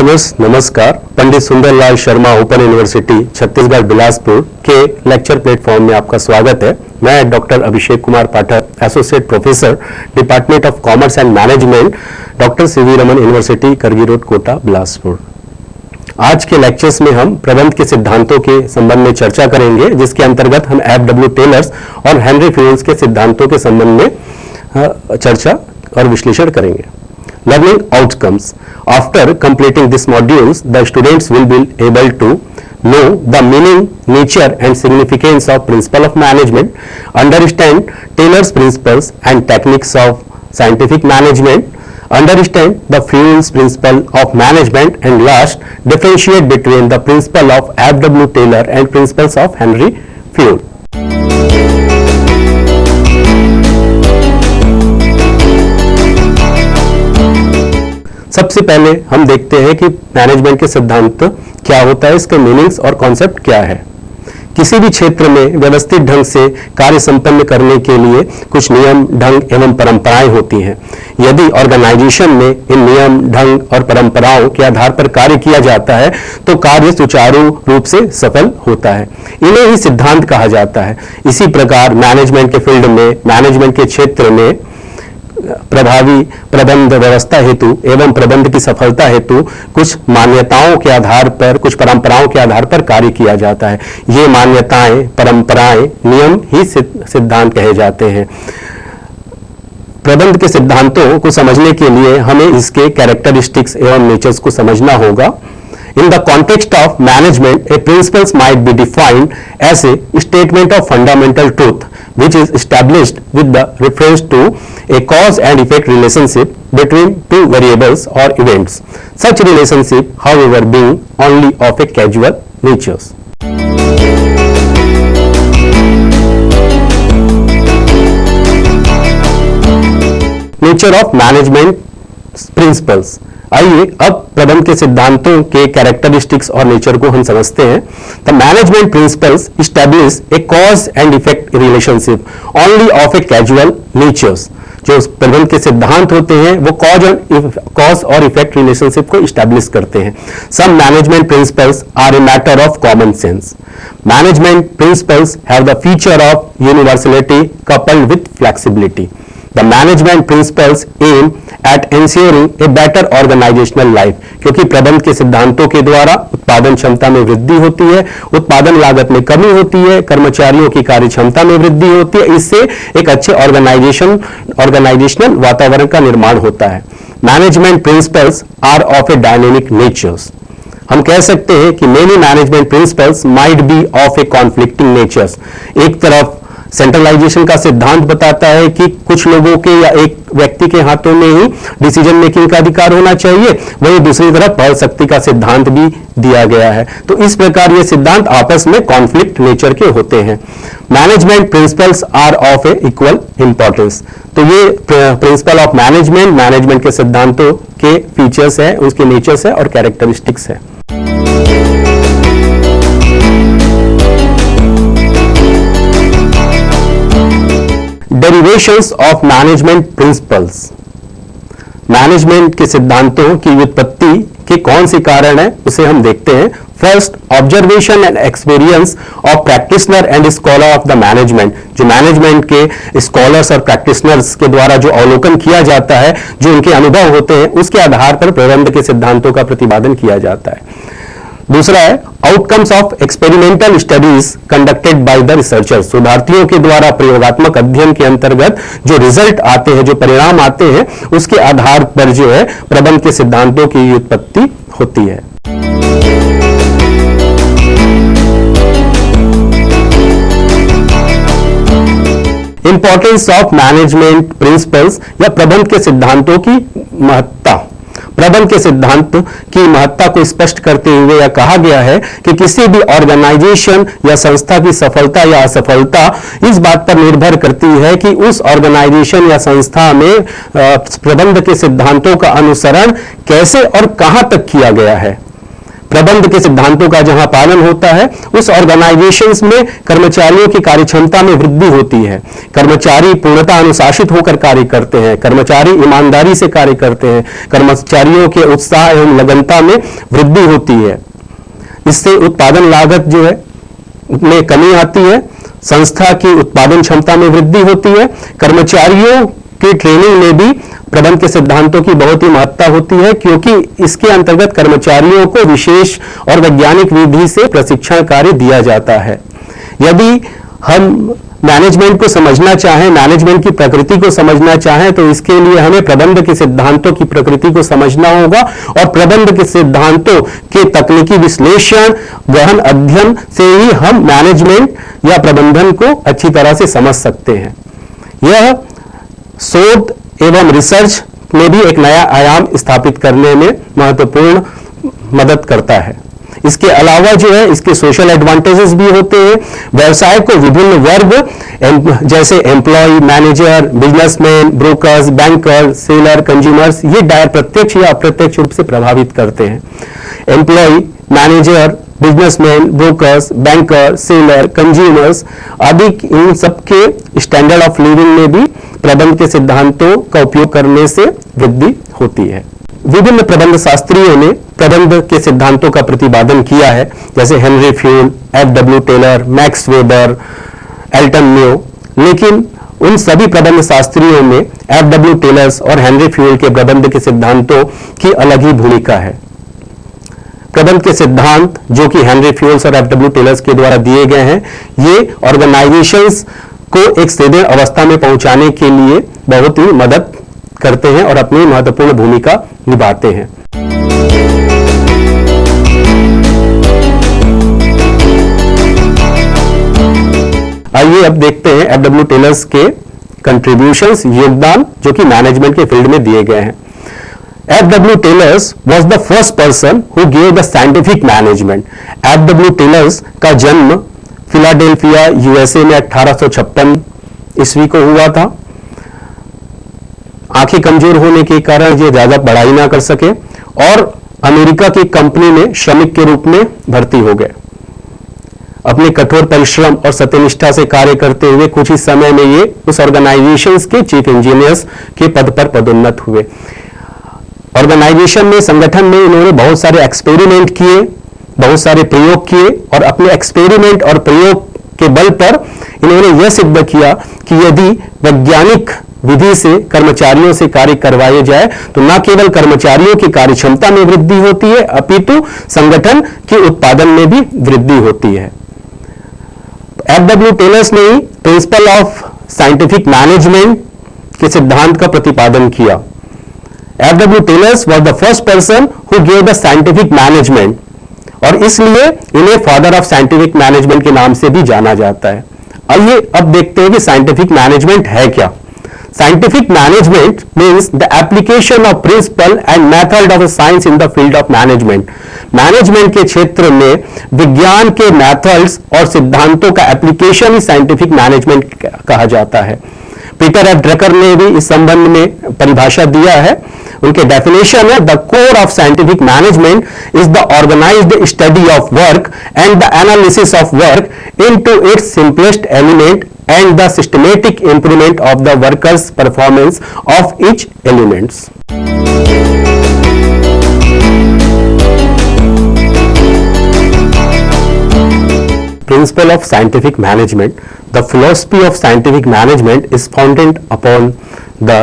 Viewers नमस्कार। Pandit Sundarlal Sharma open university Chhattisgarh Bilaspur के lecture platform में आपका स्वागत है। मैं doctor Abhishek Kumar Pathak, associate professor, department of commerce and management, doctor CV Raman university, करगी रोड, कोटा, बिलासपुर। आज के लेक्चर्स में हम प्रबंध के सिद्धांतों के संबंध में चर्चा करेंगे, जिसके अंतर्गत हम एफ.डब्ल्यू. टेलर्स और हेनरी फ्यूल्स के सिद्धांतों के संबंध में चर्चा और विश्लेषण करेंगे। Learning outcomes. After completing these modules, the students will be able to know the meaning, nature and significance of principle of management, understand Taylor's principles and techniques of scientific management, understand the Fewell's principle of management, and last, differentiate between the principle of F.W. Taylor and principles of Henry Fewell. सबसे पहले हम देखते हैं कि management के सिद्धांत क्या होता है, इसके मीनिंग्स और कॉन्सेप्ट क्या है। किसी भी क्षेत्र में व्यवस्थित ढंग से कार्य संपन्न करने के लिए कुछ नियम, ढंग एवं परंपराएं होती हैं। यदि ऑर्गेनाइजेशन में इन नियम, ढंग और परंपराओं के आधार पर कार्य किया जाता है तो कार्य सुचारू रूप से सफल होता है। इन्हें ही सिद्धांत कहा जाता है। इसी प्रकार मैनेजमेंट के फील्ड में, मैनेजमेंट के क्षेत्र में प्रभावी प्रबंध व्यवस्था हेतु एवं प्रबंध की सफलता हेतु कुछ मान्यताओं के आधार पर, कुछ परंपराओं के आधार पर कार्य किया जाता है। ये मान्यताएं, परंपराएं, नियम ही सिद्धांत कहे जाते हैं। प्रबंध के सिद्धांतों को समझने के लिए हमें इसके कैरेक्टरिस्टिक्स एवं नेचर्स को समझना होगा। In the context of management, a principles might be defined as a statement of fundamental truth, which is established with the reference to a cause and effect relationship between two variables or events. Such relationship, however, being only of a causal nature. Nature of management principles. आइए अब प्रबंध के सिद्धांतों के characteristics और nature को हम समझते हैं। The management principles establish a cause and effect relationship only of a casual natures. जो प्रबंध के सिद्धांत होते हैं वो कॉज और इफेक्ट रिलेशनशिप को इस्टेब्लिश करते हैं। Some management principles are a matter of common sense. Management principles have the feature of universality coupled with flexibility. The management principles aim at ensuring a better organizational life, क्योंकि प्रबंध के सिद्धांतों के द्वारा उत्पादन क्षमता में वृद्धि होती है, उत्पादन लागत में कमी होती है, कर्मचारियों की कार्य क्षमता में वृद्धि होती है। इससे एक अच्छे ऑर्गेनाइजेशनल वातावरण का निर्माण होता है। Management principles are of a dynamic natures. हम कह सकते हैं कि many management principles might be of a conflicting natures. एक तरफ सेंट्रलाइजेशन का सिद्धांत बताता है कि कुछ लोगों के या एक व्यक्ति के हाथों में ही डिसीजन मेकिंग का अधिकार होना चाहिए, वहीं दूसरी तरफ बल शक्ति का सिद्धांत भी दिया गया है। तो इस प्रकार ये सिद्धांत आपस में कॉन्फ्लिक्ट नेचर के होते हैं। Management principles are of a equal importance. तो ये प्रिंसिपल ऑफ मैनेजमेंट के सिद्धांतों के फीचर्स है, उसके नेचर्स है और कैरेक्टरिस्टिक्स है। Derivations of management principles. Management के सिद्धांतों की उत्पत्ति के कौन से कारण है उसे हम देखते हैं। First, observation and experience of practitioner and scholar of the management. जो मैनेजमेंट के स्कॉलर्स और प्रैक्टिशनर्स के द्वारा जो अवलोकन किया जाता है, जो उनके अनुभव होते हैं, उसके आधार पर प्रबंध के सिद्धांतों का प्रतिपादन किया जाता है। दूसरा है outcomes of experimental studies conducted by the researchers. शोधार्थियों के द्वारा प्रयोगात्मक अध्ययन के अंतर्गत जो रिजल्ट आते हैं, जो परिणाम आते हैं, उसके आधार पर जो है प्रबंध के सिद्धांतों की उत्पत्ति होती है। इंपॉर्टेंस ऑफ मैनेजमेंट प्रिंसिपल्स या प्रबंध के सिद्धांतों की महत्ता। प्रबंध के सिद्धांत की महत्ता को स्पष्ट करते हुए यह कहा गया है कि किसी भी ऑर्गेनाइजेशन या संस्था की सफलता या असफलता इस बात पर निर्भर करती है कि उस ऑर्गेनाइजेशन या संस्था में प्रबंध के सिद्धांतों का अनुसरण कैसे और कहां तक किया गया है। प्रबंध के सिद्धांतों का जहां पालन होता है उस ऑर्गेनाइजेशंस में कर्मचारियों की कार्यक्षमता में वृद्धि होती है। कर्मचारी पूर्णतः अनुशासित होकर कार्य करते हैं, कर्मचारी ईमानदारी से कार्य करते हैं, कर्मचारियों के उत्साह एवं लगनता में वृद्धि होती है। इससे उत्पादन लागत जो है में कमी आती है, संस्था की उत्पादन क्षमता में वृद्धि होती है। कर्मचारियों की ट्रेनिंग में भी प्रबंध के सिद्धांतों की बहुत ही महत्ता होती है, क्योंकि इसके अंतर्गत कर्मचारियों को विशेष और वैज्ञानिक विधि से प्रशिक्षण कार्य दिया जाता है। यदि हम मैनेजमेंट को समझना चाहें, मैनेजमेंट की प्रकृति को समझना चाहें, तो इसके लिए हमें प्रबंध के सिद्धांतों की प्रकृति को समझना होगा और प्रबंध के सिद्धांतों के तकनीकी विश्लेषण, गहन अध्ययन से ही हम मैनेजमेंट या प्रबंधन को अच्छी तरह से समझ सकते हैं। यह शोध एवं रिसर्च में भी एक नया आयाम स्थापित करने में महत्वपूर्ण मदद करता है। इसके अलावा जो है इसके सोशल एडवांटेजेस भी होते हैं। व्यवसाय को विभिन्न वर्ग जैसे employ, manager, businessman, brokers, banker, seller, consumers ये प्रत्यक्ष या अप्रत्यक्ष रूप से प्रभावित करते हैं। Employ, manager, businessman, brokers, banker, seller, consumers आदि इन सबके स्टैंडर्ड ऑफ लिविंग में भी प्रबंध के सिद्धांतों का उपयोग करने से वृद्धि होती है। विभिन्न प्रबंध शास्त्रियों ने प्रबंध के सिद्धांतों का प्रतिपादन किया है, जैसे Henri Fayol, F W. Taylor, Max Weber, Elton न्यू। लेकिन उन सभी प्रबंध शास्त्रियों में एफ.डब्ल्यू. टेलर्स और हेनरी फ्यूल के प्रबंध के सिद्धांतों की अलग ही भूमिका है। प्रबंध के सिद्धांत जो कि हेनरी फ्यूल्स और एफ.डब्ल्यू. टेलर्स के द्वारा दिए गए हैं, ये ऑर्गेनाइजेशंस को एक सुदृढ़ अवस्था में पहुंचाने के लिए बहुत ही मदद करते हैं और अपनी महत्वपूर्ण भूमिका निभाते हैं। आइए अब देखते हैं एफ.डब्ल्यू. टेलर्स के कंट्रीब्यूशंस, योगदान जो कि मैनेजमेंट के फील्ड में दिए गए हैं। F.W. Taylors was the first person who gave the scientific management. F.W. Taylors का जन्म फिलाडेल्फिया यूएसए में 1856 ईस्वी को हुआ था। आंखें कमजोर होने के कारण ये ज्यादा पढ़ाई ना कर सके और अमेरिका की कंपनी में श्रमिक के रूप में भर्ती हो गए। अपने कठोर परिश्रम और सत्यनिष्ठा से कार्य करते हुए कुछ ही समय में ये उस ऑर्गेनाइजेशंस के चीफ इंजीनियर्स के पद पर पदोन्नत हुए। ऑर्गेनाइजेशन में, संगठन में इन्होंने बहुत सारे एक्सपेरिमेंट किए, बहुत सारे प्रयोग किए और अपने एक्सपेरिमेंट और प्रयोग के बल पर इन्होंने यह सिद्ध किया कि यदि वैज्ञानिक विधि से कर्मचारियों से कार्य करवाए जाए तो न केवल कर्मचारियों की कार्यक्षमता में वृद्धि होती है, अपितु संगठन के उत्पादन में भी वृद्धि होती है। एफ.डब्ल्यू. टेलर्स ने प्रिंसिपल ऑफ साइंटिफिक मैनेजमेंट के सिद्धांत का प्रतिपादन किया। F.W. Taylors was the first person who gave the scientific management और इसलिए इन्हें फादर ऑफ साइंटिफिक मैनेजमेंट के नाम से भी जाना जाता है। आइए अब देखते हैं कि साइंटिफिक मैनेजमेंट है क्या। Scientific management means the application of principle and method of science in the field of management. Management के क्षेत्र में विज्ञान के मेथड्स और सिद्धांतों का एप्लीकेशन ही साइंटिफिक मैनेजमेंट कहा जाता है। पीटर एफ ड्रकर ने भी इस संबंध में परिभाषा दिया है। उनके डेफिनेशन है, the core of scientific management is the organised study of work and the analysis of work into its simplest element and the systematic improvement of the workers performance of each elements. Principle of scientific management. The philosophy of scientific management is founded upon the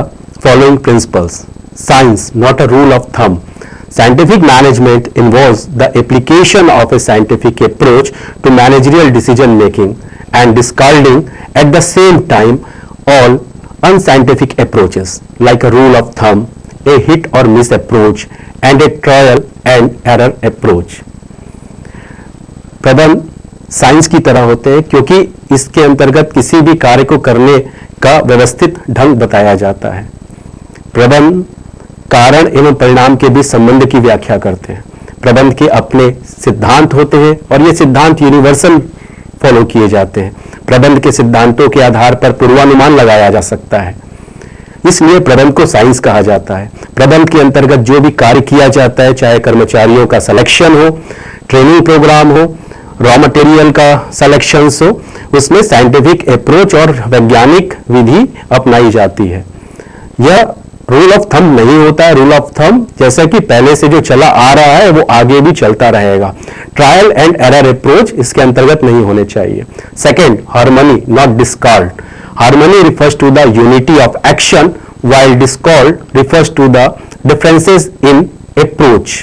following principles. Science, not a rule of thumb. Scientific management involves the application of a scientific approach to managerial decision making and discarding at the same time all unscientific approaches like a rule of thumb, a hit or miss approach and a trial and error approach. प्रबंध science की तरह होते हैं क्योंकि इसके अंतर्गत किसी भी कार्य को करने का व्यवस्थित ढंग बताया जाता है। प्रबंध कारण एवं परिणाम के बीच संबंध की व्याख्या करते हैं। प्रबंध के अपने सिद्धांत होते हैं और ये सिद्धांत यूनिवर्सल फॉलो किए जाते हैं। प्रबंध के सिद्धांतों के आधार पर पूर्वानुमान लगाया जा सकता है। इसलिए प्रबंध को साइंस कहा जाता है। प्रबंध के अंतर्गत जो भी कार्य किया जाता है, चाहे कर्मचारियों का सिलेक्शन हो, ट्रेनिंग प्रोग्राम हो, रॉ मटेरियल का सिलेक्शन हो, उसमें साइंटिफिक अप्रोच और वैज्ञानिक विधि अपनाई जाती है। यह रूल ऑफ थंब नहीं होता है। रूल ऑफ थंब जैसा कि पहले से जो चला आ रहा है वो आगे भी चलता रहेगा। ट्रायल एंड एरर अप्रोच इसके अंतर्गत नहीं होने चाहिए। Second, harmony not discord. Harmony refers to the unity of action while discord refers to the differences in approach.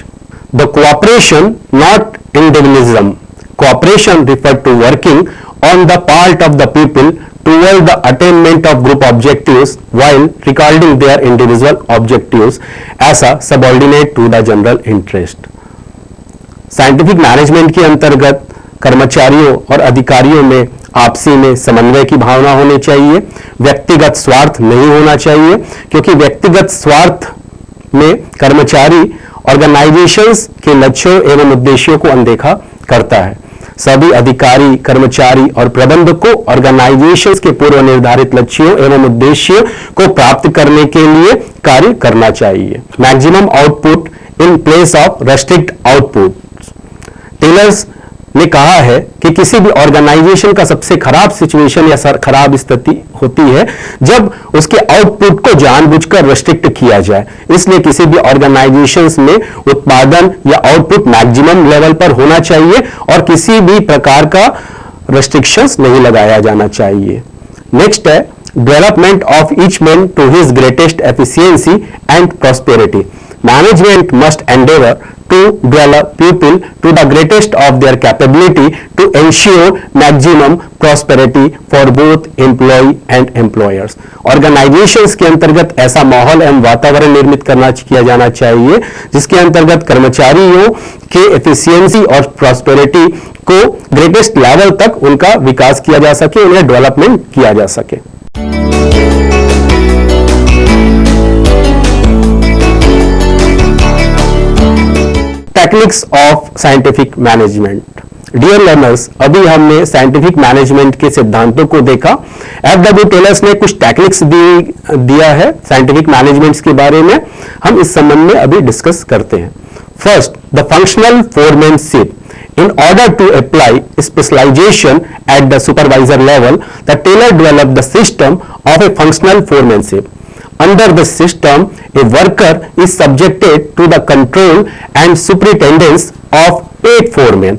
The cooperation, not individualism. Cooperation refers to working on the part of the people toward the attainment of group objectives while regarding their individual objectives as a subordinate to the general interest. Scientific management के अंतर्गत कर्मचारियों और अधिकारियों में आपसी में समन्वय की भावना होनी चाहिए। व्यक्तिगत स्वार्थ नहीं होना चाहिए, क्योंकि व्यक्तिगत स्वार्थ में कर्मचारी ऑर्गेनाइजेशंस के लक्ष्यों एवं उद्देश्यों को अनदेखा करता है। सभी अधिकारी, कर्मचारी और प्रबंधक को ऑर्गेनाइजेशंस के पूर्व निर्धारित लक्ष्यों एवं उद्देश्यों को प्राप्त करने के लिए कार्य करना चाहिए। Maximum output in place of restrict output. Taylor's ने कहा है कि किसी भी ऑर्गेनाइजेशन का सबसे खराब सिचुएशन या खराब स्थिति होती है जब उसके आउटपुट को जानबूझकर रेस्ट्रिक्ट किया जाए। इसलिए किसी भी ऑर्गेनाइजेशंस में उत्पादन या आउटपुट मैक्सिमम लेवल पर होना चाहिए और किसी भी प्रकार का रेस्ट्रिक्शंस नहीं लगाया जाना चाहिए। नेक्स्ट है development of each man to his greatest efficiency and prosperity. Management must endeavour to develop people to the greatest of their capability to ensure maximum prosperity for both employee and employers. Organizations के अंतर्गत ऐसा माहौल एवं वातावरण निर्मित किया जाना चाहिए जिसके अंतर्गत कर्मचारियों के एफिशिएंसी और प्रॉस्पेरिटी को ग्रेटेस्ट लेवल तक उनका विकास किया जा सके, उन्हें डेवलपमेंट किया जा सके। Techniques of scientific management. Dear learners, अभी हमने साइंटिफिक मैनेजमेंट के सिद्धांतों को देखा। एफडब्ल्यू टेलर्स ने कुछ टेक्निक्स दिया है साइंटिफिक मैनेजमेंट के बारे में। हम इस संबंध में अभी डिस्कस करते हैं। First, the functional foremanship. In order to apply specialization at the supervisor level, the Taylor developed the system of a functional foremanship. Under the system, a worker is subjected to the control and superintendence of 8 foremen.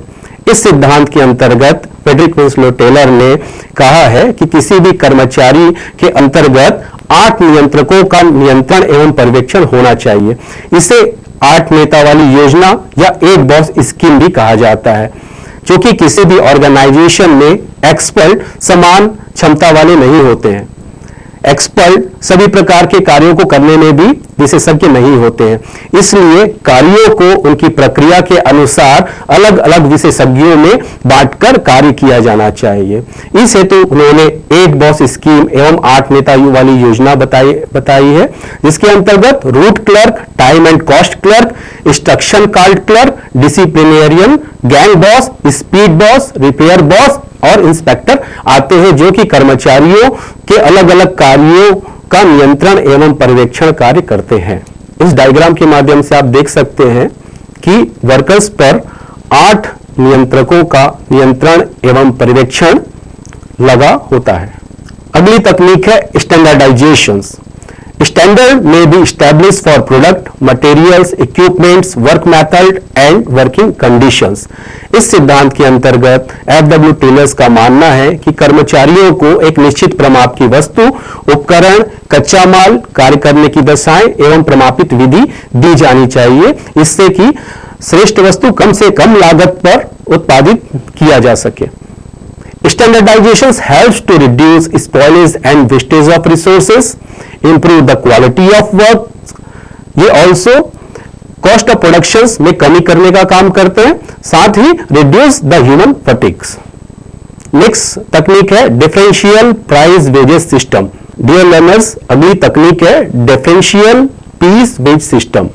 इस सिद्धांत के अंतर्गत Frederick Winslow Taylor ने कहा है कि किसी भी कर्मचारी के अंतर्गत 8 नियंत्रकों का नियंत्रण एवं पर्यवेक्षण होना चाहिए। इसे 8 नेता वाली योजना या 8 बॉस स्कीम भी कहा जाता है, जो कि किसी भी ऑर्गेनाइजेशन में एक्सपर्ट समान क्षमता वाले नहीं होते हैं। एक्सपर्ट सभी प्रकार के कार्यों को करने में भी विशेषज्ञ नहीं होते हैं, इसलिए कार्यों को उनकी प्रक्रिया के अनुसार अलग अलग विशेषज्ञों में बांटकर कार्य किया जाना चाहिए। इस हेतु उन्होंने 8 बॉस स्कीम एवं 8 नेता वाली योजना बताई है, जिसके अंतर्गत root clerk, time and cost clerk, instruction card clerk, disciplinarian, gang boss, speed boss, repair boss और इंस्पेक्टर आते हैं, जो कि कर्मचारियों के अलग अलग कार्यों का नियंत्रण एवं पर्यवेक्षण कार्य करते हैं। इस डायग्राम के माध्यम से आप देख सकते हैं कि वर्कर्स पर 8 नियंत्रकों का नियंत्रण एवं पर्यवेक्षण लगा होता है। अगली तकनीक है standardisation. Standard may be established for product, materials, equipments, work method and working conditions. इस सिद्धांत के अंतर्गत एफडब्ल्यू टेलर्स का मानना है कि कर्मचारियों को एक निश्चित प्रमाप की वस्तु, उपकरण, कच्चा माल, कार्य करने की दशाएं एवं प्रमापित विधि दी जानी चाहिए, इससे कि श्रेष्ठ वस्तु कम से कम लागत पर उत्पादित किया जा सके। Standardization helps to reduce spoilage and wastage of resources, improve the quality of work. ये also cost of productions में कमी करने का काम करते हैं, साथ ही reduce the human fatigues. Next तकनीक है differential price wages system. Dear learners, अगली तकनीक है differential piece wage system.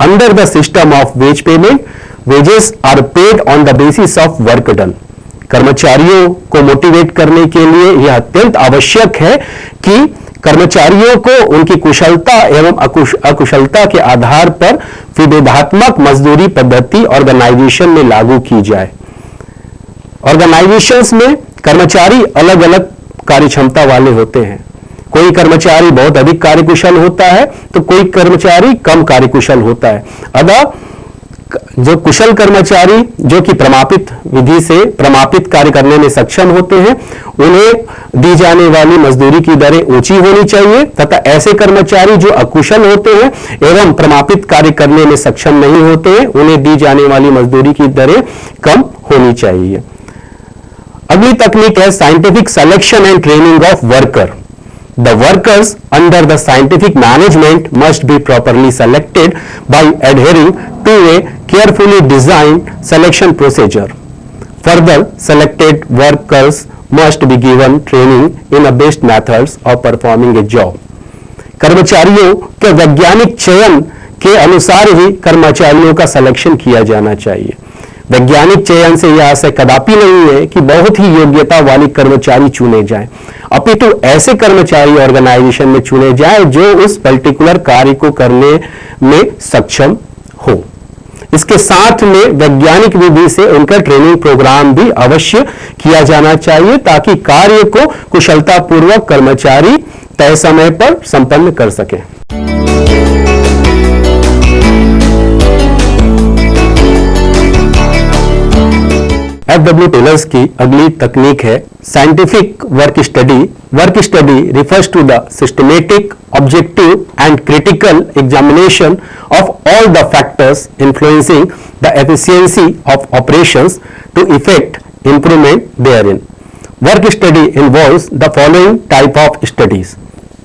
Under the system of wage payment, wages are paid on the basis of work done. कर्मचारियों को मोटिवेट करने के लिए यह अत्यंत आवश्यक है कि कर्मचारियों को उनकी कुशलता एवं अकुशलता के आधार पर विभेदात्मक मजदूरी पद्धति ऑर्गेनाइजेशन में लागू की जाए। ऑर्गेनाइजेशंस में कर्मचारी अलग अलग कार्यक्षमता वाले होते हैं। कोई कर्मचारी बहुत अधिक कार्यकुशल होता है तो कोई कर्मचारी कम कार्यकुशल होता है। अतः जो कुशल कर्मचारी जो कि प्रमापित विधि से प्रमापित कार्य करने में सक्षम होते हैं, उन्हें दी जाने वाली मजदूरी की दरें ऊंची होनी चाहिए तथा ऐसे कर्मचारी जो अकुशल होते हैं एवं प्रमापित कार्य करने में सक्षम नहीं होते हैं, उन्हें दी जाने वाली मजदूरी की दरें कम होनी चाहिए। अगली तकनीक है scientific selection and training of worker. The workers under the scientific management must be properly selected by adhering to a carefully designed selection procedure. Further, selected workers must be given training in the best methods of performing a job. कर्मचारियों के वैज्ञानिक चयन के अनुसार ही कर्मचारियों का selection किया जाना चाहिए। वैज्ञानिक चयन से यह आशय कदापि नहीं है कि बहुत ही योग्यता वाले कर्मचारी चुने जाएं, अपितु ऐसे कर्मचारी ऑर्गेनाइजेशन में चुने जाएं जो उस पर्टिकुलर कार्य को करने में सक्षम हो। इसके साथ में वैज्ञानिक विधि से उनका ट्रेनिंग प्रोग्राम भी अवश्य किया जाना चाहिए ताकि कार्य को कुशलतापूर्वक कर्मचारी तय समय पर संपन्न कर सके। FW टेलर्स की अगली तकनीक है scientific work study. Work study refers to the systematic, objective and critical examination of all the factors influencing the efficiency of operations to effect improvement therein. Work study involves the following type of studies.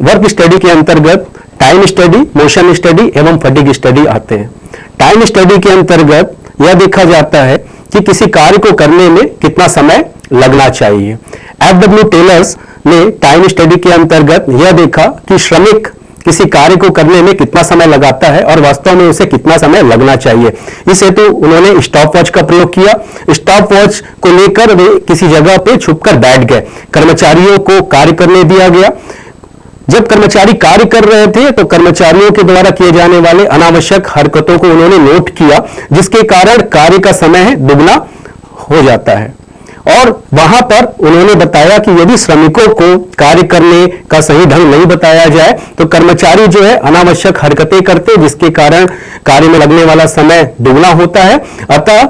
Work study के अंतर्गत time study, motion study एवं fatigue study आते हैं। Time study के अंतर्गत यह देखा जाता है कि किसी कार्य को करने में कितना समय लगना चाहिए। FW टेलर्स ने टाइम स्टडी के अंतर्गत यह देखा कि श्रमिक किसी कार्य को करने में कितना समय लगाता है और वास्तव में उसे कितना समय लगना चाहिए। इस हेतु उन्होंने स्टॉप वॉच का प्रयोग किया। स्टॉप वॉच को लेकर वे किसी जगह पे छुपकर बैठ गए। कर्मचारियों को कार्य करने दिया गया। जब कर्मचारी कार्य कर रहे थे तो कर्मचारियों के द्वारा किए जाने वाले अनावश्यक हरकतों को उन्होंने नोट किया, जिसके कारण कार्य का समय दुगना हो जाता है। और वहां पर उन्होंने बताया कि यदि श्रमिकों को कार्य करने का सही ढंग नहीं बताया जाए तो कर्मचारी जो है अनावश्यक हरकतें करते, जिसके कारण कार्य में लगने वाला समय दुगना होता है। अतः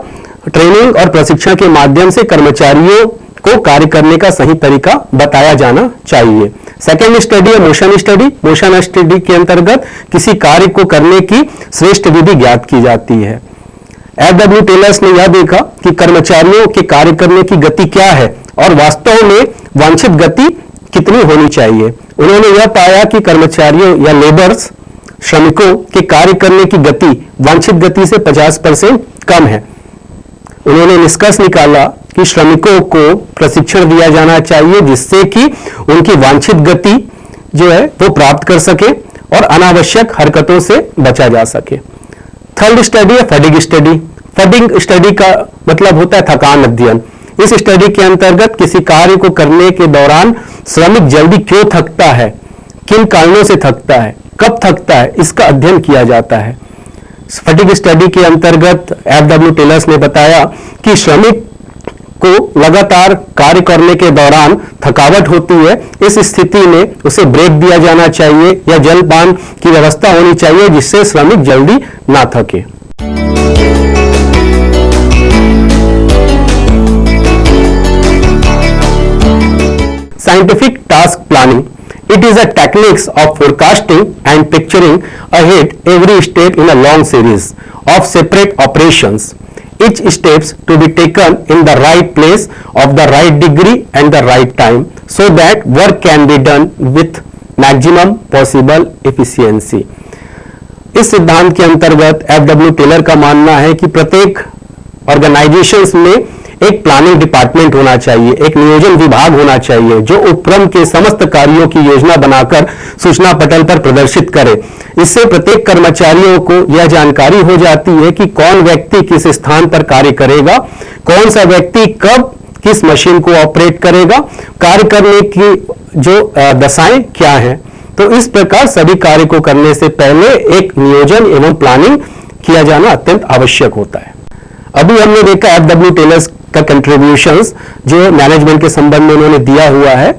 ट्रेनिंग और प्रशिक्षण के माध्यम से कर्मचारियों को कार्य करने का सही तरीका बताया जाना चाहिए। सेकेंड स्टडी है मोशन स्टडी। मोशन स्टडी के अंतर्गत किसी कार्य को करने की श्रेष्ठ विधि ज्ञात की जाती है। FW टेलर्स ने यह देखा कि कर्मचारियों के कार्य करने की गति क्या है और वास्तव में वांछित गति कितनी होनी चाहिए। उन्होंने यह पाया कि कर्मचारियों या लेबर्स, श्रमिकों के कार्य करने की गति वांछित गति से 50% कम है। उन्होंने निष्कर्ष निकाला कि श्रमिकों को प्रशिक्षण दिया जाना चाहिए जिससे कि उनकी वांछित गति जो है वो प्राप्त कर सके और अनावश्यक हरकतों से बचा जा सके। थर्ड स्टडी है फटीग स्टडी। फटीग स्टडी का मतलब होता है थकान अध्ययन। इस स्टडी के अंतर्गत किसी कार्य को करने के दौरान श्रमिक जल्दी क्यों थकता है, किन कारणों से थकता है, कब थकता है, इसका अध्ययन किया जाता है। फटीग स्टडी के अंतर्गत FW टेलर्स ने बताया कि श्रमिक को लगातार कार्य करने के दौरान थकावट होती है। इस स्थिति में उसे ब्रेक दिया जाना चाहिए या जलपान की व्यवस्था होनी चाहिए जिससे श्रमिक जल्दी ना थके। Scientific task planning. It is a techniques of forecasting and picturing ahead every step in a long series of separate operations. Each steps to be taken in the right place of the right degree and the right time so that work can be done with maximum possible efficiency. इस सिद्धांत के अंतर्गत FW Taylor का मानना है कि प्रत्येक organisations में एक प्लानिंग डिपार्टमेंट होना चाहिए, एक नियोजन विभाग होना चाहिए जो उपक्रम के समस्त कार्यों की योजना बनाकर सूचना पटल पर प्रदर्शित करे। इससे प्रत्येक कर्मचारियों को यह जानकारी हो जाती है कि कौन व्यक्ति किस स्थान पर कार्य करेगा, कौन सा व्यक्ति कब किस मशीन को ऑपरेट करेगा, कार्य करने की जो दशाएं क्या है। तो इस प्रकार सभी कार्य को करने से पहले एक नियोजन एवं प्लानिंग किया जाना अत्यंत आवश्यक होता है। अभी हमने देखा एफ.डब्ल्यू. टेलर्स का कंट्रीब्यूशंस जो मैनेजमेंट के संबंध में उन्होंने दिया हुआ है।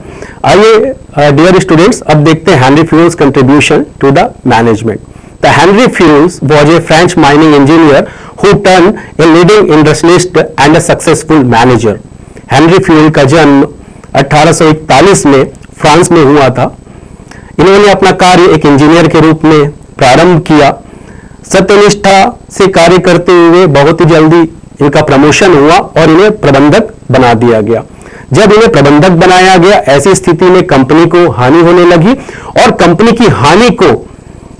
आइए डियर स्टूडेंट्स, अब देखते हैं Henri Fayol's contribution to the management. The Henri Fayol's was a French mining engineer who turned a leading industrialist and a successful manager. Henri Fayol का जन्म 1841 में फ्रांस में हुआ था। इन्होंने अपना कार्य एक इंजीनियर के रूप में प्रारंभ किया। सत्यनिष्ठा से कार्य करते हुए बहुत ही जल्दी इनका प्रमोशन हुआ और इन्हें प्रबंधक बना दिया गया। जब इन्हें प्रबंधक बनाया गया, ऐसी स्थिति में कंपनी को हानि होने लगी और कंपनी की हानि को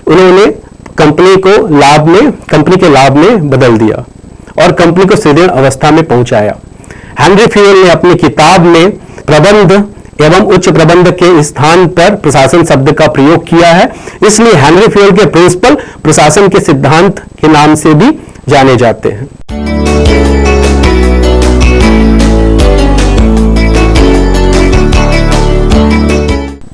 उन्होंने कंपनी के लाभ में बदल दिया और कंपनी को सुदृढ़ अवस्था में पहुंचाया। हेनरी फ्यूल ने अपनी किताब में प्रबंध एवं उच्च प्रबंध के स्थान पर प्रशासन शब्द का प्रयोग किया है, इसलिए हेनरी फ्यूल के प्रिंसिपल प्रशासन के सिद्धांत के नाम से भी जाने जाते हैं।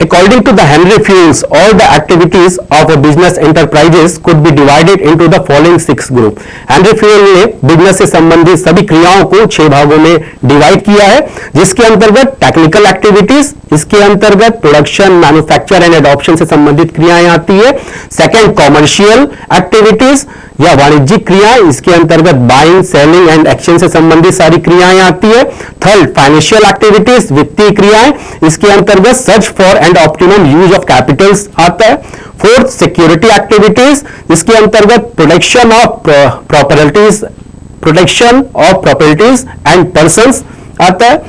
According to the Henry Fewles, all the activities of a business enterprises could be divided into the following 6 group. Henry Fewell ने बिजनेस से संबंधित सभी क्रियाओं को 6 भागों में डिवाइड किया है, जिसके अंतर्गत टेक्निकल एक्टिविटीज, इसके अंतर्गत प्रोडक्शन, मैन्युफैक्चर एंड एडॉप्शन से संबंधित क्रियाएं आती है। सेकंड, कॉमर्शियल एक्टिविटीज या वाणिज्यिक क्रियाएं, इसके अंतर्गत बाइंग, सेलिंग एंड एक्सचेंज से संबंधित सारी क्रियाएं आती है। थर्ड, फाइनेंशियल एक्टिविटीज, वित्तीय क्रियाएं, इसके अंतर्गत search for and optimum use of capitals आता है। फोर्थ, सिक्योरिटी एक्टिविटीज, इसके अंतर्गत protection of properties and persons आता है।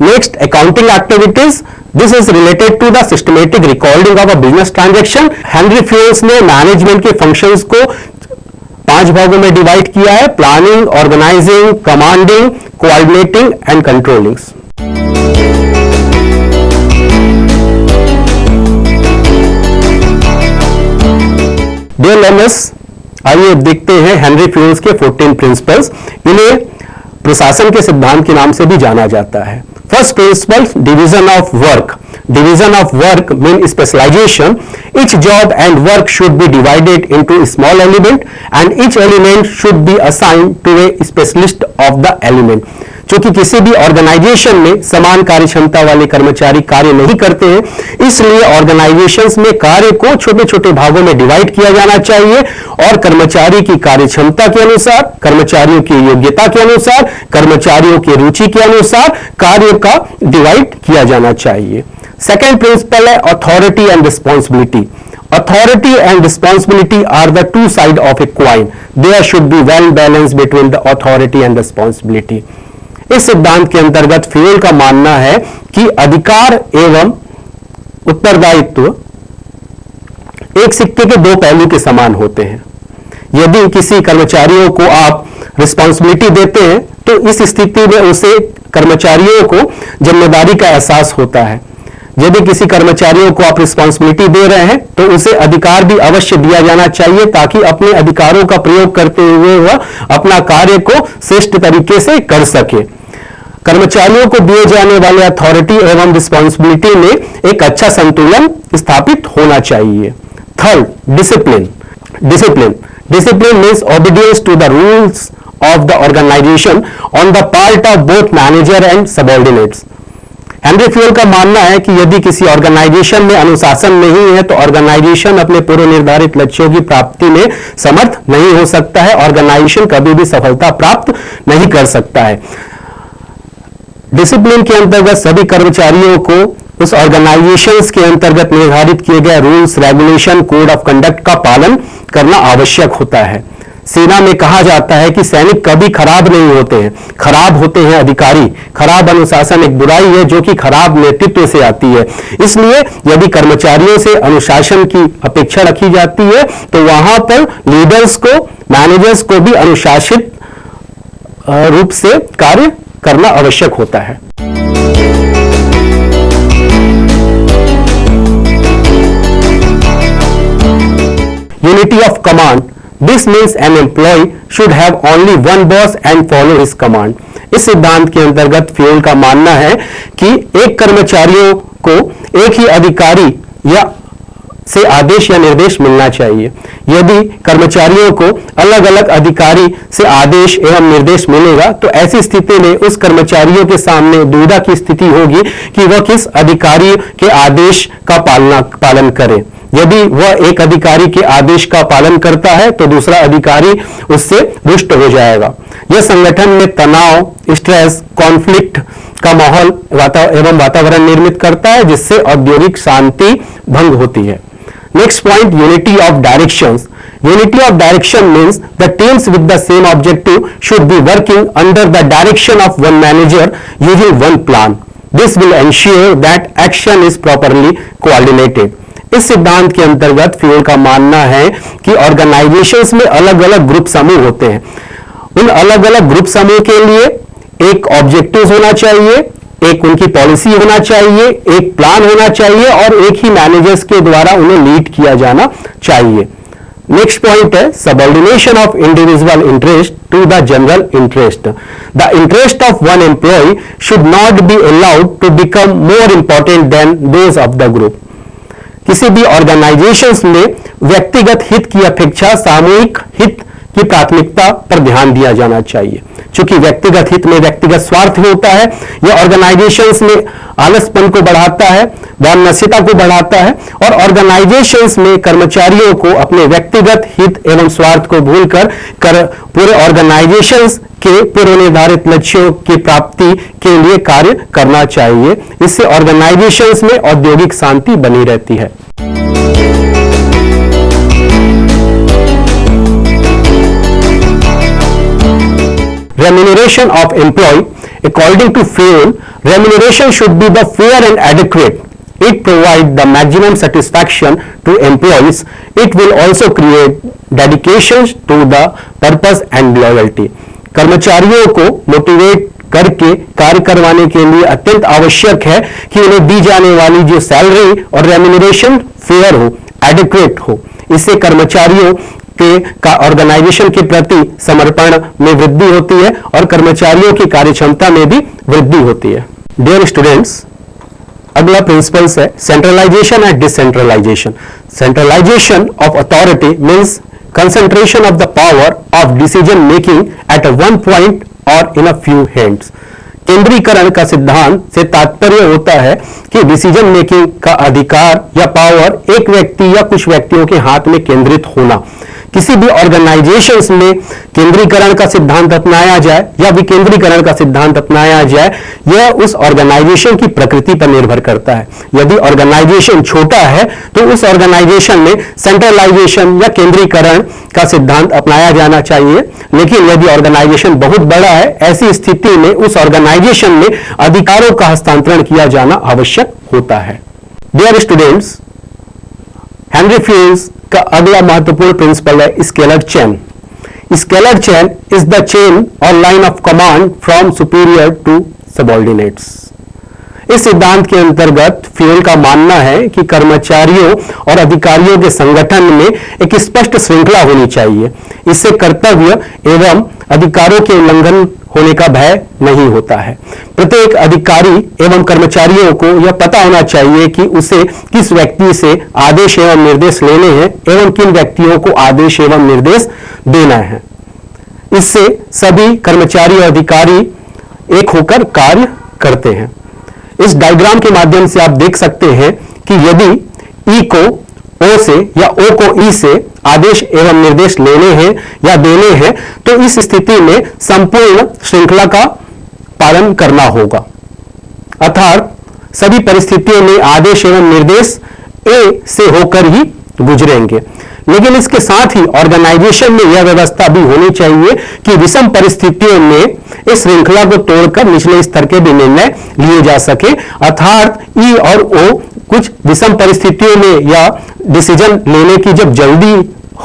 Next, accounting activities, this is related to the systematic recording of a business transaction. Henri Fayol's ने management के functions को 5 भागों में डिवाइड किया है: planning, organising, commanding, coordinating and controlling. Dear learners, आइए देखते हैं हेनरी फ्यूल्स के 14 प्रिंसिपल्स। इन्हें प्रशासन के सिद्धांत के नाम से भी जाना जाता है। First principle, division of work. Division of work means specialization. Each job and work should be divided into a small element and each element should be assigned to a specialist of the element. क्योंकि किसी भी organisation में समान कार्य क्षमता वाले कर्मचारी कार्य नहीं करते हैं, इसलिए ऑर्गेनाइजेशंस में कार्य को छोटे छोटे भागों में डिवाइड किया जाना चाहिए और कर्मचारी की कार्य क्षमता के अनुसार, कर्मचारियों की योग्यता के अनुसार, कर्मचारियों की रुचि के अनुसार कार्य का डिवाइड किया जाना चाहिए। सेकेंड प्रिंसिपल है authority and responsibility. Authority and responsibility are the two sides of a coin. There should be well balance between the authority and responsibility. इस सिद्धांत के अंतर्गत फ्यूल का मानना है कि अधिकार एवं उत्तरदायित्व एक सिक्के के 2 पहलू के समान होते हैं। यदि किसी कर्मचारियों को आप रिस्पॉन्सिबिलिटी देते हैं तो इस स्थिति में उसे कर्मचारियों को जिम्मेदारी का एहसास होता है। यदि किसी कर्मचारियों को आप रिस्पॉन्सिबिलिटी दे रहे हैं तो उसे अधिकार भी अवश्य दिया जाना चाहिए ताकि अपने अधिकारों का प्रयोग करते हुए वह अपना कार्य को श्रेष्ठ तरीके से कर सके। कर्मचारियों को दिए जाने वाले अथॉरिटी एवं रिस्पॉन्सिबिलिटी में एक अच्छा संतुलन स्थापित होना चाहिए। Third, discipline. Discipline means obedience to the rules of the organisation on the part of both manager and subordinates. Henri Fayol का मानना है कि यदि किसी ऑर्गेनाइजेशन में अनुशासन नहीं है तो ऑर्गेनाइजेशन अपने पूर्व निर्धारित लक्ष्यों की प्राप्ति में समर्थ नहीं हो सकता है, ऑर्गेनाइजेशन कभी भी सफलता प्राप्त नहीं कर सकता है। डिसिप्लिन के अंतर्गत सभी कर्मचारियों को उस ऑर्गेनाइजेशन के अंतर्गत निर्धारित किए गए rules, regulation, code of conduct का पालन करना आवश्यक होता है। सेना में कहा जाता है कि सैनिक कभी खराब नहीं होते हैं, खराब होते हैं अधिकारी। खराब अनुशासन एक बुराई है जो कि खराब नेतृत्व से आती है। इसलिए यदि कर्मचारियों से अनुशासन की अपेक्षा रखी जाती है तो वहां पर लीडर्स को, मैनेजर्स को भी अनुशासित रूप से कार्य करना आवश्यक होता है। Unity of command. This means an employ should have only one boss and follow his command. इस सिद्धांत के अंतर्गत फ्यूल का मानना है कि एक कर्मचारियों को एक ही अधिकारी या से आदेश या निर्देश मिलना चाहिए। यदि कर्मचारियों को अलग अलग अधिकारी से आदेश एवं निर्देश मिलेगा तो ऐसी स्थिति में उस कर्मचारियों के सामने दुविधा की स्थिति होगी कि वह किस अधिकारी के आदेश का पालन करे। यदि वह एक अधिकारी के आदेश का पालन करता है तो दूसरा अधिकारी उससे रुष्ट हो जाएगा। यह संगठन में तनाव, स्ट्रेस, कॉन्फ्लिक्ट का माहौल एवं वातावरण निर्मित करता है, जिससे औद्योगिक शांति भंग होती है। Next point, unity of directions. Unity of direction means the teams with the same objective should be working under the direction of one manager using one plan. This will ensure that action is properly coordinated. इस सिद्धांत के अंतर्गत fuel का मानना है कि organisations में अलग अलग ग्रुप समूह होते हैं। उन अलग अलग ग्रुप समूह के लिए एक ऑब्जेक्टिव होना चाहिए, एक उनकी पॉलिसी होना चाहिए, एक प्लान होना चाहिए और एक ही मैनेजर्स के द्वारा उन्हें लीड किया जाना चाहिए। नेक्स्ट पॉइंट है subordination of individual interest to the general interest. The interest of one employ should not be allowed to become more important than those of the group. किसी भी ऑर्गेनाइजेशंस में व्यक्तिगत हित की अपेक्षा सामूहिक हित की प्राथमिकता पर ध्यान दिया जाना चाहिए। चूंकि व्यक्तिगत हित में व्यक्तिगत स्वार्थ होता है, यह ऑर्गेनाइजेशंस में आलसपन को बढ़ाता है, वैमनस्यता को बढ़ाता है और ऑर्गेनाइजेशंस में कर्मचारियों को अपने व्यक्तिगत हित एवं स्वार्थ को भूलकर पूरे ऑर्गेनाइजेशंस के पूर्व निर्धारित लक्ष्यों की प्राप्ति के लिए कार्य करना चाहिए। इससे ऑर्गेनाइजेशंस में औद्योगिक शांति बनी रहती है। Remuneration of employee. According to Friel, remuneration should be the fair and adequate. It provides the maximum satisfaction to employees. It will also create dedication to the purpose and loyalty. कर्मचारियों को motivate करके कार्य करवाने के लिए अत्यंत आवश्यक है कि उन्हें दी जाने वाली जो सैलरी और रेम्यूनरेशन फेयर हो, एडिक्वेट हो। इससे कर्मचारियों का ऑर्गेनाइजेशन के प्रति समर्पण में वृद्धि होती है और कर्मचारियों की कार्यक्षमता में भी वृद्धि होती है। डियर स्टूडेंट्स, अगला प्रिंसिपल्स है centralisation and decentralisation. Centralisation of authority means concentration of the power of decision making at one point or in a few hands. केंद्रीकरण का सिद्धांत से तात्पर्य होता है कि डिसीजन मेकिंग का अधिकार या पावर एक व्यक्ति या कुछ व्यक्तियों के हाथ में केंद्रित होना। किसी भी ऑर्गेनाइजेशंस में केंद्रीकरण का सिद्धांत अपनाया जाए या विकेंद्रीकरण का सिद्धांत अपनाया जाए, यह उस ऑर्गेनाइजेशन की प्रकृति पर निर्भर करता है। यदि ऑर्गेनाइजेशन छोटा है तो उस ऑर्गेनाइजेशन में सेंट्रलाइजेशन या केंद्रीकरण का सिद्धांत अपनाया जाना चाहिए, लेकिन यदि ऑर्गेनाइजेशन बहुत बड़ा है, ऐसी स्थिति में उस ऑर्गेनाइजेशन में अधिकारों का हस्तांतरण किया जाना आवश्यक होता है। डियर स्टूडेंट्स, हेनरी फ्यूल्स का अगला महत्वपूर्ण प्रिंसिपल है scalar chain. Scalar chain is the chain और line of command from superior to subordinates. इस सिद्धांत के अंतर्गत फ्यूल का मानना है कि कर्मचारियों और अधिकारियों के संगठन में एक स्पष्ट श्रृंखला होनी चाहिए। इससे कर्तव्य एवं अधिकारों के उल्लंघन होने का भय नहीं होता है। प्रत्येक अधिकारी एवं कर्मचारियों को यह पता होना चाहिए कि उसे किस व्यक्ति से आदेश एवं निर्देश लेने हैं एवं किन व्यक्तियों को आदेश एवं निर्देश देना है। इससे सभी कर्मचारी और अधिकारी एक होकर कार्य करते हैं। इस डायग्राम के माध्यम से आप देख सकते हैं कि यदि ई को ओ से या ओ को ई से आदेश एवं निर्देश लेने हैं या देने हैं तो इस स्थिति में संपूर्ण श्रृंखला का पालन करना होगा। अर्थात सभी परिस्थितियों में आदेश एवं निर्देश ए से होकर ही गुजरेंगे। लेकिन इसके साथ ही ऑर्गेनाइजेशन में यह व्यवस्था भी होनी चाहिए कि विषम परिस्थितियों में इस श्रृंखला को तोड़कर निचले स्तर के भी निर्णय लिए जा सके। अर्थात ई और ओ कुछ विषम परिस्थितियों में या डिसीजन लेने की जब जल्दी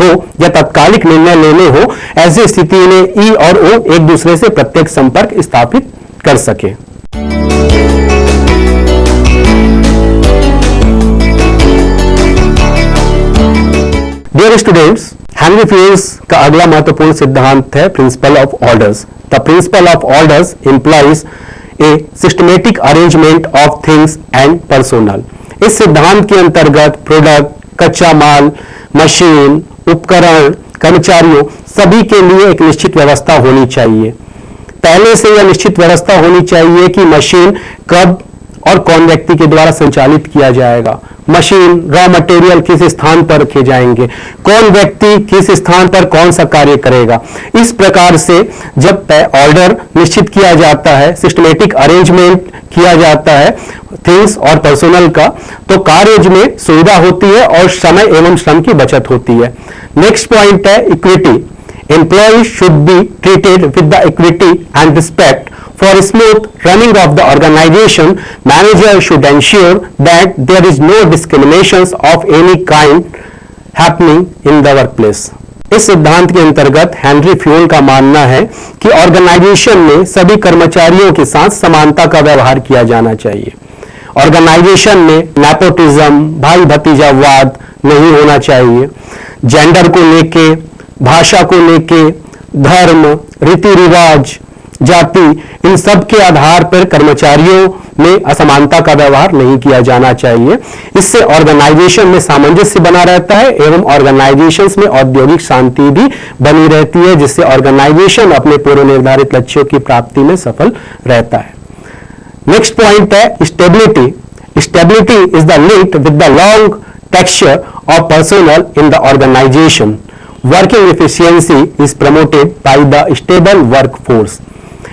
हो या तत्कालिक निर्णय लेने हो, ऐसी स्थिति में ई और ओ एक दूसरे से प्रत्यक्ष संपर्क स्थापित कर सके। Dear students, हेनरी फ्यूल्स का अगला महत्वपूर्ण सिद्धांत है principle of orders. The principle of orders implies a systematic arrangement of things and personnel. इस सिद्धांत के अंतर्गत प्रोडक्ट, कच्चा माल, मशीन, उपकरण, कर्मचारियों सभी के लिए एक निश्चित व्यवस्था होनी चाहिए। पहले से यह निश्चित व्यवस्था होनी चाहिए कि मशीन कब और कौन व्यक्ति के द्वारा संचालित किया जाएगा, मशीन, रॉ मटेरियल किस स्थान पर रखे जाएंगे, कौन व्यक्ति किस स्थान पर कौन सा कार्य करेगा। इस प्रकार से जब ऑर्डर निश्चित किया जाता है, सिस्टमेटिक अरेंजमेंट किया जाता है थिंग्स और पर्सोनल का, तो कार्य में सुविधा होती है और समय एवं श्रम की बचत होती है। नेक्स्ट पॉइंट है equity. Employees should be treated with the equity and respect. For smooth running of the organization, manager should ensure that there is no discriminations of any kind happening in the workplace. इस सिद्धांत के अंतर्गत Henry Fayol का मानना है कि organisation में सभी कर्मचारियों के साथ समानता का व्यवहार किया जाना चाहिए। ऑर्गेनाइजेशन में नेपोटिज्म, भाई भतीजावाद नहीं होना चाहिए। जेंडर को लेके, भाषा को लेके, धर्म, रीति रिवाज, जाति, इन सब के आधार पर कर्मचारियों में असमानता का व्यवहार नहीं किया जाना चाहिए। इससे ऑर्गेनाइजेशन में सामंजस्य बना रहता है एवं ऑर्गेनाइजेशंस में औद्योगिक शांति भी बनी रहती है, जिससे ऑर्गेनाइजेशन अपने पूर्व निर्धारित लक्ष्यों की प्राप्ति में सफल रहता है। नेक्स्ट पॉइंट है stability. Stability is the link with the long texture of personnel in the organisation. Working efficiency is promoted by the stable workforce.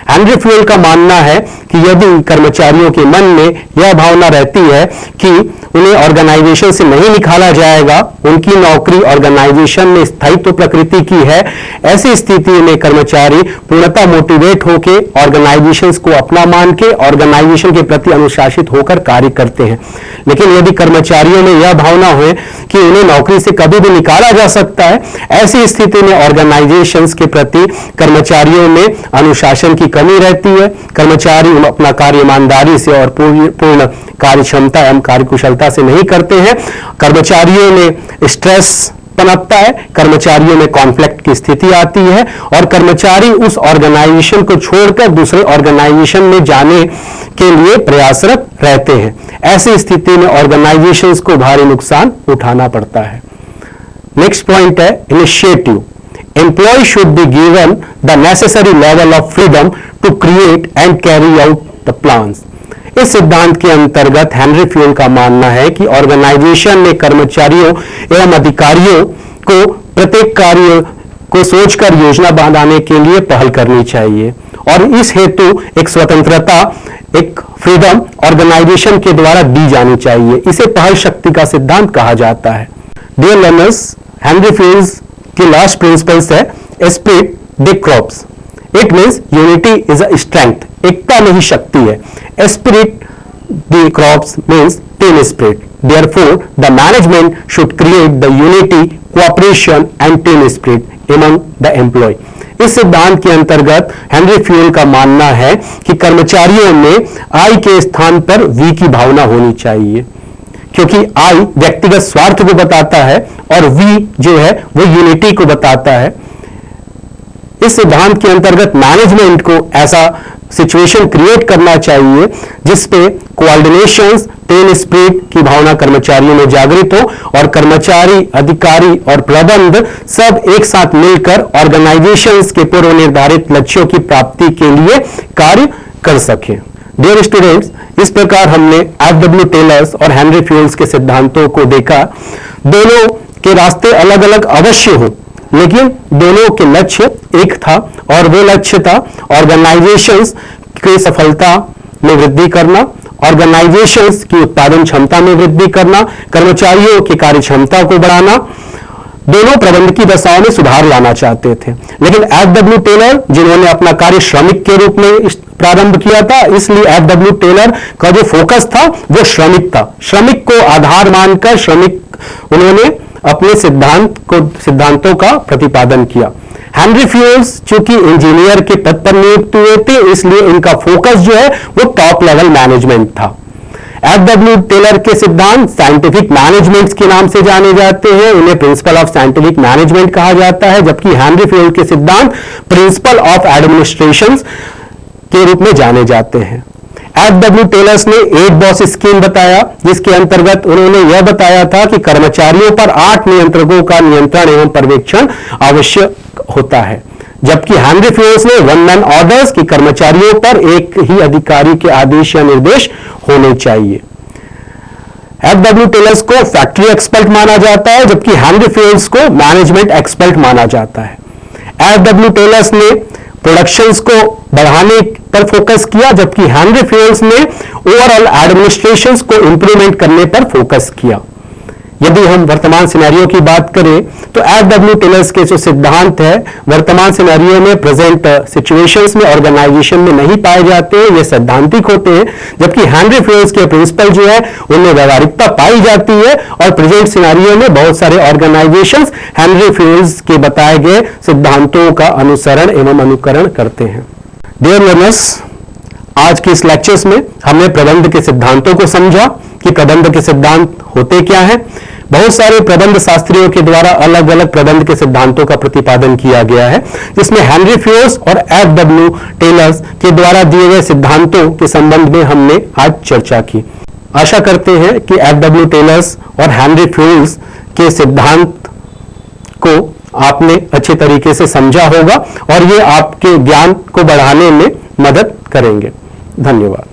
Henri Fayol का मानना है कि यदि कर्मचारियों के मन में यह भावना रहती है कि उन्हें ऑर्गेनाइजेशन से नहीं निकाला जाएगा, उनकी नौकरी ऑर्गेनाइजेशन में स्थायित्व प्रकृति की है, ऐसी स्थिति में कर्मचारी पूर्णतः मोटिवेट होकर ऑर्गेनाइजेशन को अपना मान के ऑर्गेनाइजेशन के प्रति अनुशासित होकर कार्य करते हैं। लेकिन यदि कर्मचारियों में यह भावना हो कि उन्हें नौकरी से कभी भी निकाला जा सकता है, ऐसी स्थिति में ऑर्गेनाइजेशन के प्रति कर्मचारियों में अनुशासन की कमी रहती है। कर्मचारी अपना कार्य ईमानदारी से और पूर्ण कार्य क्षमता एवं कार्यकुशलता से नहीं करते हैं। कर्मचारियों में स्ट्रेस पनपता है, कर्मचारियों में कॉन्फ्लिक्ट की स्थिति आती है और कर्मचारी उस ऑर्गेनाइजेशन को छोड़कर दूसरे ऑर्गेनाइजेशन में जाने के लिए प्रयासरत रहते हैं। ऐसी स्थिति में ऑर्गेनाइजेशंस को भारी नुकसान उठाना पड़ता है। नेक्स्ट पॉइंट है initiative. Employees should be given the necessary level of freedom to create and carry out the plans. इस सिद्धांत के अंतर्गत हेनरी फ्यूल का मानना है कि ऑर्गेनाइजेशन में कर्मचारियों एवं अधिकारियों को प्रत्येक कार्य को सोचकर योजना बनाने के लिए पहल करनी चाहिए और इस हेतु एक स्वतंत्रता, एक फ्रीडम ऑर्गेनाइजेशन के द्वारा दी जानी चाहिए। इसे पहल शक्ति का सिद्धांत कहा जाता है। डियर लर्नर्स, हेनरी फ्यूल की लास्ट प्रिंसिपल्स है esprit de corps. It means unity is a strength. एकता में ही शक्ति है। Esprit de corps means team spirit. Therefore the management should create the unity, cooperation and team spirit among the employee. इस सिद्धांत के अंतर्गत हेनरी फ्यूल का मानना है कि कर्मचारियों में आई के स्थान पर वी की भावना होनी चाहिए, क्योंकि आई व्यक्तिगत स्वार्थ को बताता है और वी जो है वो यूनिटी को बताता है। इस सिद्धांत के अंतर्गत मैनेजमेंट को ऐसा सिचुएशन क्रिएट करना चाहिए जिसपे कोऑर्डिनेशन, टीम स्पिरिट की भावना कर्मचारियों में जागृत हो और कर्मचारी, अधिकारी और प्रबंध सब एक साथ मिलकर ऑर्गेनाइजेशंस के पूर्व निर्धारित लक्ष्यों की प्राप्ति के लिए कार्य कर सकें। डियर स्टूडेंट्स, इस प्रकार हमने एफ.डब्ल्यू. टेलर्स और हेनरी फ्यूल्स के सिद्धांतों को देखा। दोनों के रास्ते अलग अलग अवश्य हो, लेकिन दोनों के लक्ष्य एक था और वो लक्ष्य था ऑर्गेनाइजेशंस की सफलता में वृद्धि करना, ऑर्गेनाइजेशंस की उत्पादन क्षमता में वृद्धि करना, कर्मचारियों की कार्य क्षमता को बढ़ाना। दोनों प्रबंध की दशाओं में सुधार लाना चाहते थे। लेकिन एफ.डब्ल्यू. टेलर, जिन्होंने अपना कार्य श्रमिक के रूप में प्रारंभ किया था, इसलिए एफ.डब्ल्यू. टेलर का जो फोकस था वो श्रमिक था। श्रमिक को आधार मानकर उन्होंने अपने सिद्धांतों का प्रतिपादन किया। हेनरी फ्यूल्स चूंकि इंजीनियर के पद पर नियुक्त हुए थे, इसलिए इनका फोकस जो है वो टॉप लेवल मैनेजमेंट था। एफ.डब्ल्यू. टेलर के सिद्धांत साइंटिफिक मैनेजमेंट के नाम से जाने जाते हैं, उन्हें प्रिंसिपल ऑफ साइंटिफिक मैनेजमेंट कहा जाता है, जबकि हेनरी फील्ड के सिद्धांत प्रिंसिपल ऑफ एडमिनिस्ट्रेशन के रूप में जाने जाते हैं। एफ.डब्ल्यू. टेलर्स ने 8 बॉस स्कीम बताया, जिसके अंतर्गत उन्होंने यह बताया था कि कर्मचारियों पर 8 नियंत्रकों का नियंत्रण एवं पर्यवेक्षण आवश्यक होता है, जबकि हेनरी फील्ड ने 1 मैन ऑर्डर्स की कर्मचारियों पर एक ही अधिकारी के आदेश या निर्देश होने चाहिए। एफ.डब्ल्यू. टेलर्स को फैक्ट्री एक्सपर्ट माना जाता है, जबकि हेनरी फील्ड को मैनेजमेंट एक्सपर्ट माना जाता है। एफ.डब्ल्यू. टेलर्स ने प्रोडक्शंस को बढ़ाने पर फोकस किया, जबकि हेनरी फील्ड ने ओवरऑल एडमिनिस्ट्रेशन को इंप्रूवमेंट करने पर फोकस किया। यदि हम वर्तमान सिनेरियो की बात करें तो एफ.डब्ल्यू. टेलर्स के जो सिद्धांत है वर्तमान सिनेरियो में, प्रेजेंट सिचुएशंस में, ऑर्गेनाइजेशन में नहीं पाए जाते हैं, ये सैद्धांतिक होते हैं, जबकि हेनरी फील्ड के प्रिंसिपल जो है उनमें व्यवहारिकता पाई जाती है और प्रेजेंट सिनेरियो में बहुत सारे ऑर्गेनाइजेशंस हेनरी फील्ड के बताए गए सिद्धांतों का अनुसरण एवं अनुकरण करते हैं। डियर लर्नर्स, आज के इस लेक्चर्स में हमने प्रबंध के सिद्धांतों को समझा कि प्रबंध के सिद्धांत होते क्या हैं। बहुत सारे प्रबंध शास्त्रियों के द्वारा अलग अलग प्रबंध के सिद्धांतों का प्रतिपादन किया गया है, जिसमें हेनरी फील्ड और एफ.डब्ल्यू. टेलर्स के द्वारा दिए गए सिद्धांतों के संबंध में हमने आज चर्चा की। आशा करते हैं कि एफ.डब्ल्यू. टेलर्स और हेनरी फील्ड के सिद्धांत को आपने अच्छे तरीके से समझा होगा और ये आपके ज्ञान को बढ़ाने में मदद करेंगे। धन्यवाद।